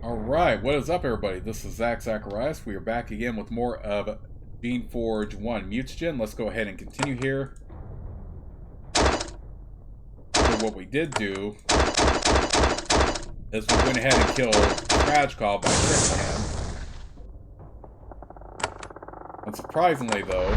Alright, what is up everybody? This is Zacharias. We are back again with more of Geneforge 1 Mutagen. Let's go ahead and continue here. So what we did do is we went ahead and killed Tragcall by tricking him. Unsurprisingly though,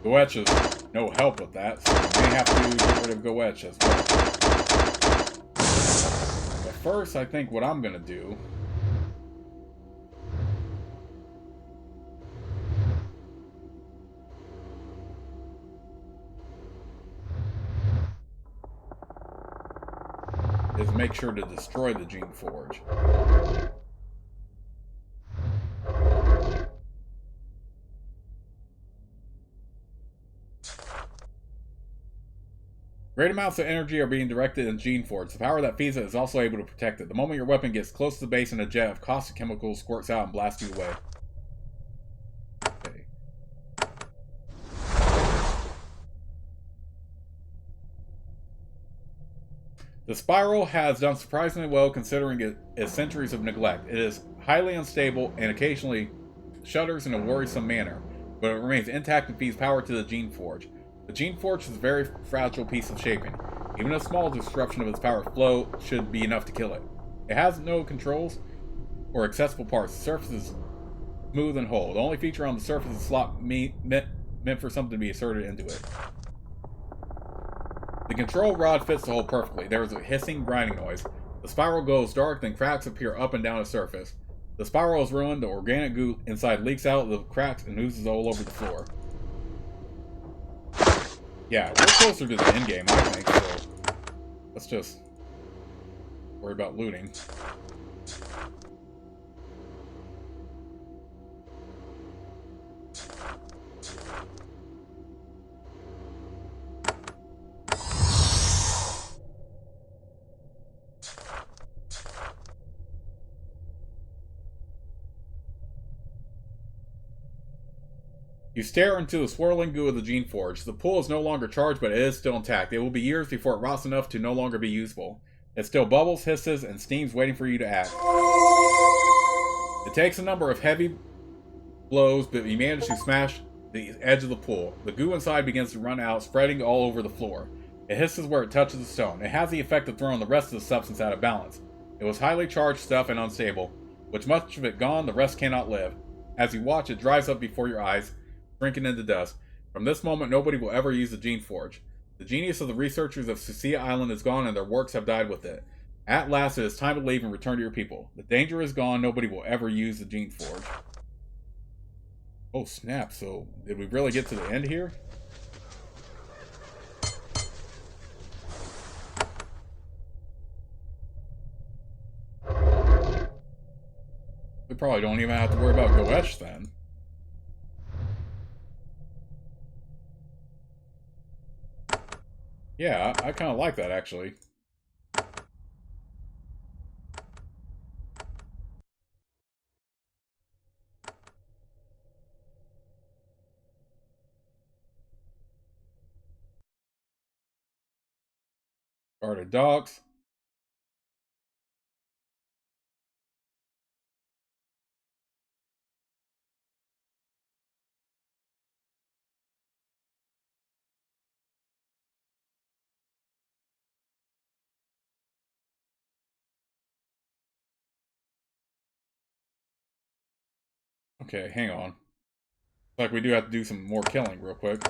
Goetch is no help with that, so we may have to get rid of Goetch as well. But first, I think what I'm going to do is make sure to destroy the Geneforge. Great amounts of energy are being directed in Geneforge. The power that feeds it is also able to protect it. The moment your weapon gets close to the base and a jet of caustic chemicals squirts out and blasts you away. Okay. The spiral has done surprisingly well considering its centuries of neglect. It is highly unstable and occasionally shudders in a worrisome manner, but it remains intact and feeds power to the Geneforge. The Geneforge is a very fragile piece of shaping. Even a small disruption of its power flow should be enough to kill it. It has no controls or accessible parts. The surface is smooth and whole. The only feature on the surface is a slot meant for something to be inserted into it. The control rod fits the hole perfectly. There is a hissing, grinding noise. The spiral goes dark, then cracks appear up and down the surface. The spiral is ruined. The organic goo inside leaks out of the cracks and oozes all over the floor. Yeah, we're closer to the endgame, I think, so let's just worry about looting. You stare into the swirling goo of the Geneforge. The pool is no longer charged, but it is still intact. It will be years before it rots enough to no longer be usable. It still bubbles, hisses, and steams waiting for you to act. It takes a number of heavy blows, but you manage to smash the edge of the pool. The goo inside begins to run out, spreading all over the floor. It hisses where it touches the stone. It has the effect of throwing the rest of the substance out of balance. It was highly charged stuff and unstable. With much of it gone, the rest cannot live. As you watch, it dries up before your eyes, shrinking into dust. From this moment, nobody will ever use the Geneforge. The genius of the researchers of Sucia Island is gone and their works have died with it. At last, it is time to leave and return to your people. The danger is gone, nobody will ever use the Geneforge. Oh snap, so did we really get to the end here? We probably don't even have to worry about Goetch then. Yeah, I kind of like that, actually. Guarded docks. Okay, hang on. Like we do have to do some more killing real quick.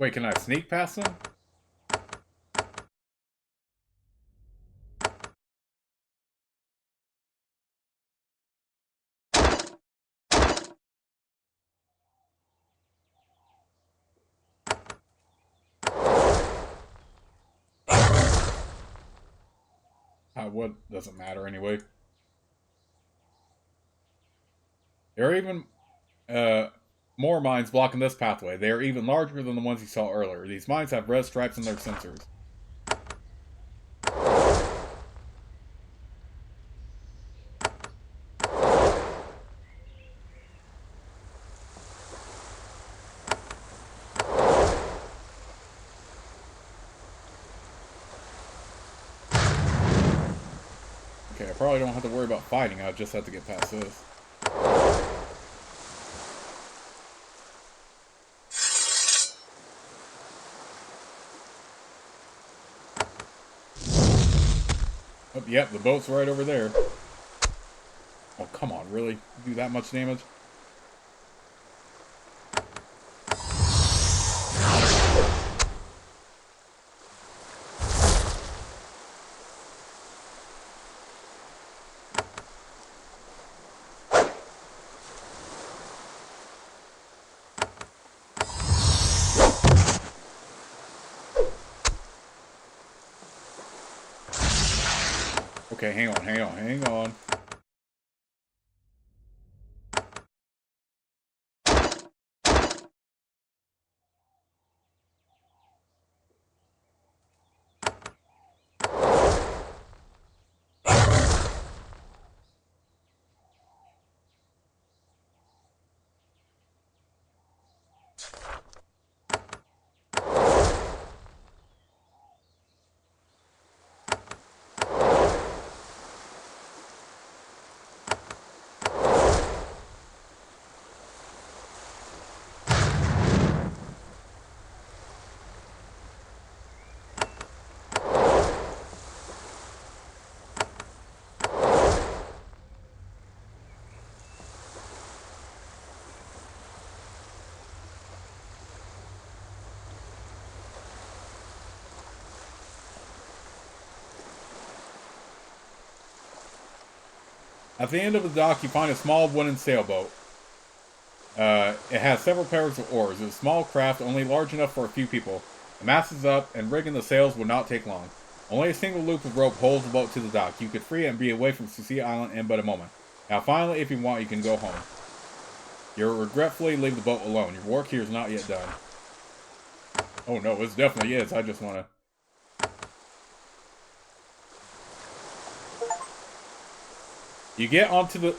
Wait, can I sneak past them? What doesn't matter anyway. There are even more mines blocking this pathway. They are even larger than the ones you saw earlier. These mines have red stripes in their sensors. Okay, I probably don't have to worry about fighting. I just have to get past this. Oh, yep, the boat's right over there. Oh, come on, really? Do that much damage? Okay, hang on. At the end of the dock, you find a small wooden sailboat. It has several pairs of oars. It's a small craft, only large enough for a few people. The mast is up, and rigging the sails would not take long. Only a single loop of rope holds the boat to the dock. You could free it and be away from Sucia Island in but a moment. Now, finally, if you want, you can go home. You'll regretfully leave the boat alone. Your work here is not yet done. Oh no, this definitely is. I just want to... You get onto the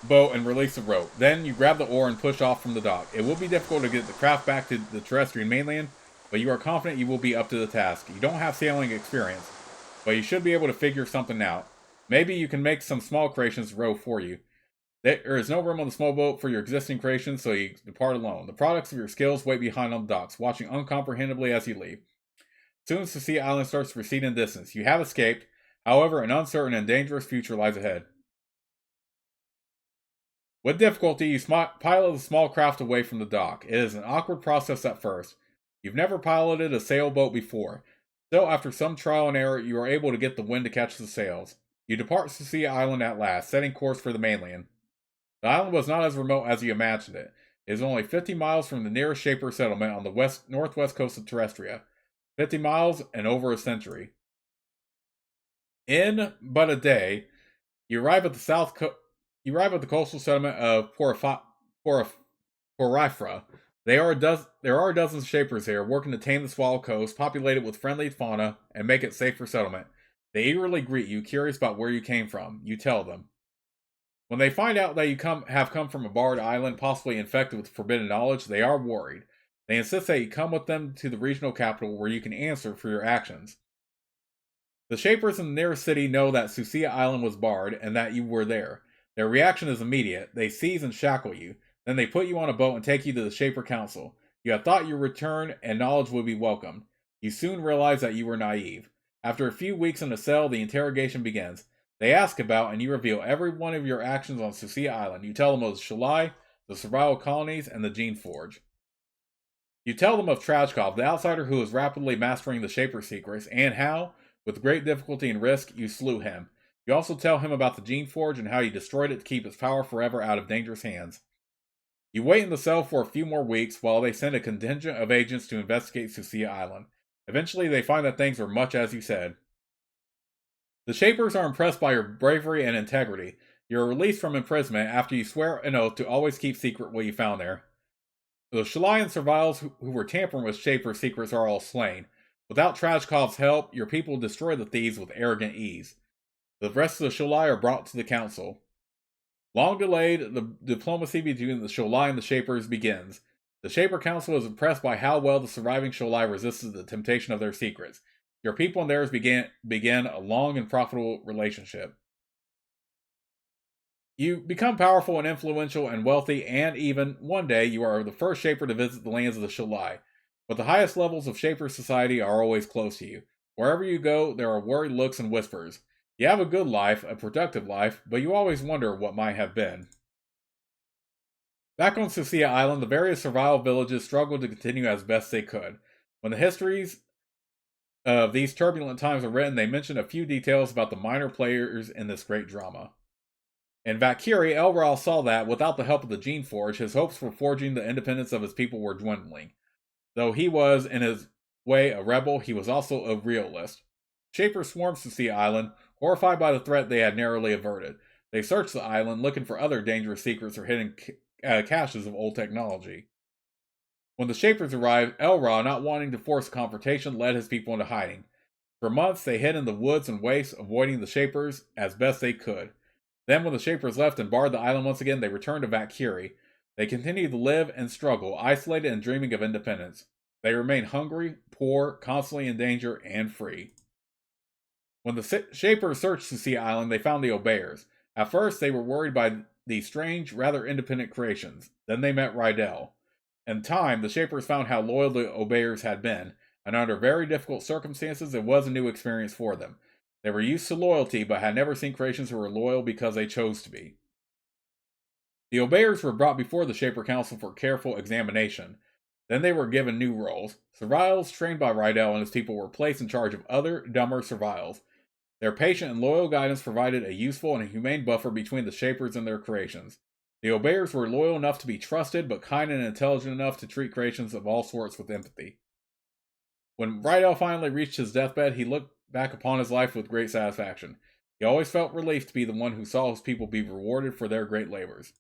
boat and release the rope. Then you grab the oar and push off from the dock. It will be difficult to get the craft back to the terrestrial mainland, but you are confident you will be up to the task. You don't have sailing experience, but you should be able to figure something out. Maybe you can make some small creations row for you. There is no room on the small boat for your existing creations, so you depart alone. The products of your skills wait behind on the docks, watching uncomprehendibly as you leave. Soon as the sea island starts to recede in distance, you have escaped. However, an uncertain and dangerous future lies ahead. With difficulty, you pilot the small craft away from the dock. It is an awkward process at first. You've never piloted a sailboat before. Still, after some trial and error, you are able to get the wind to catch the sails. You depart Sucia Island at last, setting course for the mainland. The island was not as remote as you imagined it. It is only 50 miles from the nearest Shaper settlement on the northwest coast of Terrestria. 50 miles and over a century. In but a day, you arrive at the coastal settlement of Porifera. There are dozens of Shapers here working to tame the Swallow Coast, populated with friendly fauna, and make it safe for settlement. They eagerly greet you, curious about where you came from. You tell them. When they find out that you have come from a barred island, possibly infected with forbidden knowledge, they are worried. They insist that you come with them to the regional capital where you can answer for your actions. The Shapers in the nearest city know that Sucia Island was barred and that you were there. Their reaction is immediate. They seize and shackle you. Then they put you on a boat and take you to the Shaper Council. You had thought your return and knowledge would be welcomed. You soon realize that you were naive. After a few weeks in a cell, the interrogation begins. They ask about and you reveal every one of your actions on Sucia Island. You tell them of the Shalai, the survival colonies, and the Geneforge. You tell them of Trashkov, the outsider who is rapidly mastering the Shaper secrets, and how, with great difficulty and risk, you slew him. You also tell him about the Geneforge and how you destroyed it to keep its power forever out of dangerous hands. You wait in the cell for a few more weeks while they send a contingent of agents to investigate Sucia Island. Eventually, they find that things were much as you said. The Shapers are impressed by your bravery and integrity. You're released from imprisonment after you swear an oath to always keep secret what you found there. The Shalayan survivors who were tampering with Shaper's secrets are all slain. Without Trashkov's help, your people destroy the thieves with arrogant ease. The rest of the Shalai are brought to the council. Long delayed, the diplomacy between the Sholai and the Shapers begins. The Shaper Council is impressed by how well the surviving Sholai resisted the temptation of their secrets. Your people and theirs began a long and profitable relationship. You become powerful and influential and wealthy, and even, one day, you are the first Shaper to visit the lands of the Sholai. But the highest levels of Shaper society are always close to you. Wherever you go, there are worried looks and whispers. You have a good life, a productive life, but you always wonder what might have been. Back on Sucia Island, the various survival villages struggled to continue as best they could. When the histories of these turbulent times were written, they mentioned a few details about the minor players in this great drama. In Valkyrie, Elral saw that, without the help of the Geneforge, his hopes for forging the independence of his people were dwindling. Though he was, in his way, a rebel, he was also a realist. Shapers swarmed Sucia Island, horrified by the threat they had narrowly averted. They searched the island, looking for other dangerous secrets or hidden caches of old technology. When the Shapers arrived, Elra, not wanting to force a confrontation, led his people into hiding. For months, they hid in the woods and wastes, avoiding the Shapers as best they could. Then, when the Shapers left and barred the island once again, they returned to Valkyrie. They continued to live and struggle, isolated and dreaming of independence. They remained hungry, poor, constantly in danger, and free. When the Shapers searched Sucia Island, they found the Obeyers. At first, they were worried by these strange, rather independent creations. Then they met Rydell. In time, the Shapers found how loyal the Obeyers had been, and under very difficult circumstances, it was a new experience for them. They were used to loyalty, but had never seen creations who were loyal because they chose to be. The Obeyers were brought before the Shaper Council for careful examination. Then they were given new roles. Survials trained by Rydell and his people were placed in charge of other, dumber Survials. Their patient and loyal guidance provided a useful and a humane buffer between the Shapers and their creations. The Obeyers were loyal enough to be trusted, but kind and intelligent enough to treat creations of all sorts with empathy. When Rydell finally reached his deathbed, he looked back upon his life with great satisfaction. He always felt relieved to be the one who saw his people be rewarded for their great labors.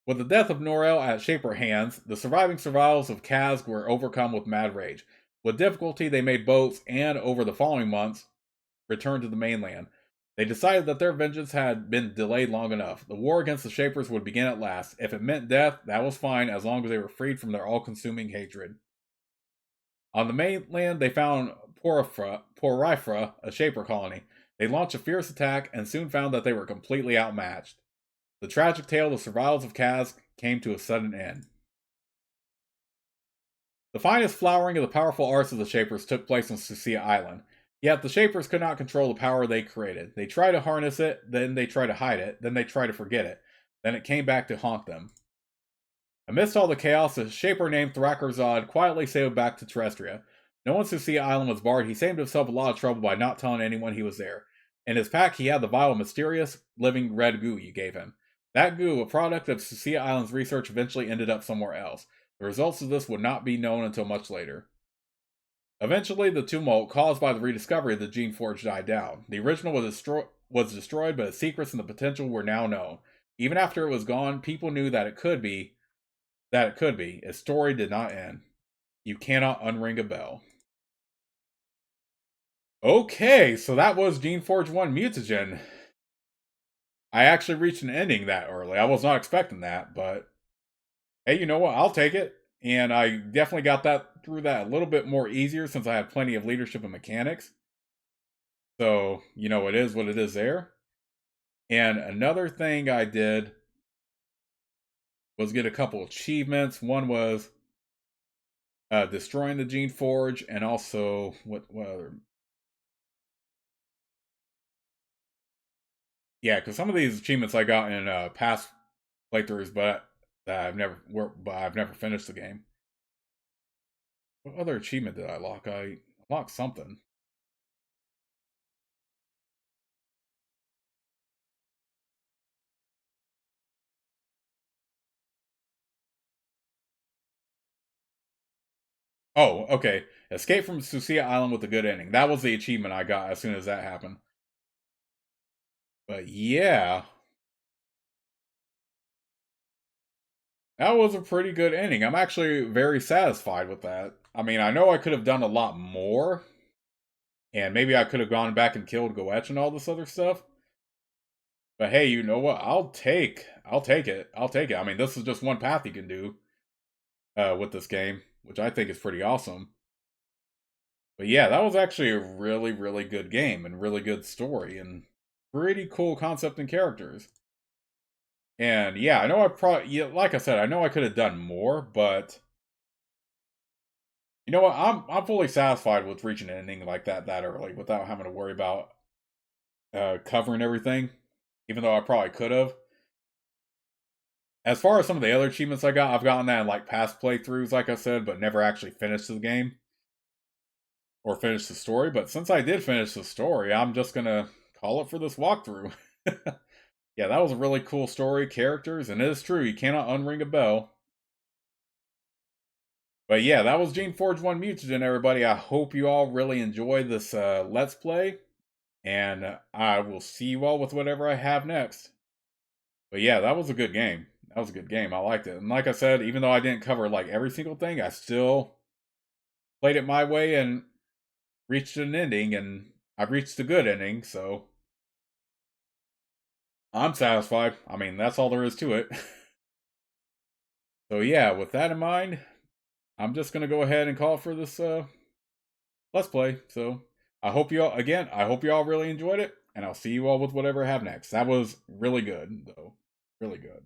With the death of Norel at Shaper hands, the surviving survivals of Kazg were overcome with mad rage. With difficulty, they made boats and, over the following months, returned to the mainland. They decided that their vengeance had been delayed long enough. The war against the Shapers would begin at last. If it meant death, that was fine as long as they were freed from their all-consuming hatred. On the mainland, they found Porifra, a Shaper colony. They launched a fierce attack and soon found that they were completely outmatched. The tragic tale of the survivals of Kazg came to a sudden end. The finest flowering of the powerful arts of the Shapers took place on Sucia Island. Yet the Shapers could not control the power they created. They tried to harness it, then they tried to hide it, then they tried to forget it. Then it came back to haunt them. Amidst all the chaos, a Shaper named Thrakerzad quietly sailed back to Terrestria. Knowing Sucia Island was barred, he saved himself a lot of trouble by not telling anyone he was there. In his pack, he had the vial of mysterious, living red goo you gave him. That goo, a product of Sucia Island's research, eventually ended up somewhere else. The results of this would not be known until much later. Eventually, the tumult caused by the rediscovery of the Geneforge died down. The original was destroyed, but its secrets and the potential were now known. Even after it was gone, people knew that it could be. Its story did not end. You cannot unring a bell. Okay, so that was Geneforge 1 Mutagen. I actually reached an ending that early. I was not expecting that, but hey, you know what? I'll take it. And I definitely got through that a little bit more easier since I had plenty of leadership and mechanics. So, it is what it is there. And another thing I did was get a couple achievements. One was destroying the Geneforge, and also what other? Yeah, because some of these achievements I got in past playthroughs, but I've never finished the game. What other achievement did I lock? I locked something. Oh, okay. Escape from Sucia Island with a good ending. That was the achievement I got as soon as that happened. But yeah, that was a pretty good ending. I'm actually very satisfied with that. I mean, I know I could have done a lot more, and maybe I could have gone back and killed Goetch and all this other stuff. But hey, you know what? I'll take it. I'll take it. I mean, this is just one path you can do with this game, which I think is pretty awesome. But yeah, that was actually a really, really good game and really good story and pretty cool concept and characters. And yeah, I know I probably, yeah, like I said, I know I could have done more, but you know what? I'm fully satisfied with reaching an ending like that early without having to worry about covering everything, even though I probably could have. As far as some of the other achievements I got, I've gotten that in like past playthroughs, like I said, but never actually finished the game or finished the story. But since I did finish the story, I'm just gonna call it for this walkthrough. Yeah, that was a really cool story, characters, and it is true, you cannot unring a bell. But yeah, that was Geneforge 1 Mutagen, everybody. I hope you all really enjoyed this Let's Play, and I will see you all with whatever I have next. But yeah, that was a good game. That was a good game. I liked it. And like I said, even though I didn't cover like every single thing, I still played it my way and reached an ending, and I've reached a good ending, so I'm satisfied. I mean, that's all there is to it. So yeah, with that in mind, I'm just gonna go ahead and call it for this Let's Play. So I hope you all, again, I hope you all really enjoyed it, and I'll see you all with whatever I have next. That was really good, though. Really good.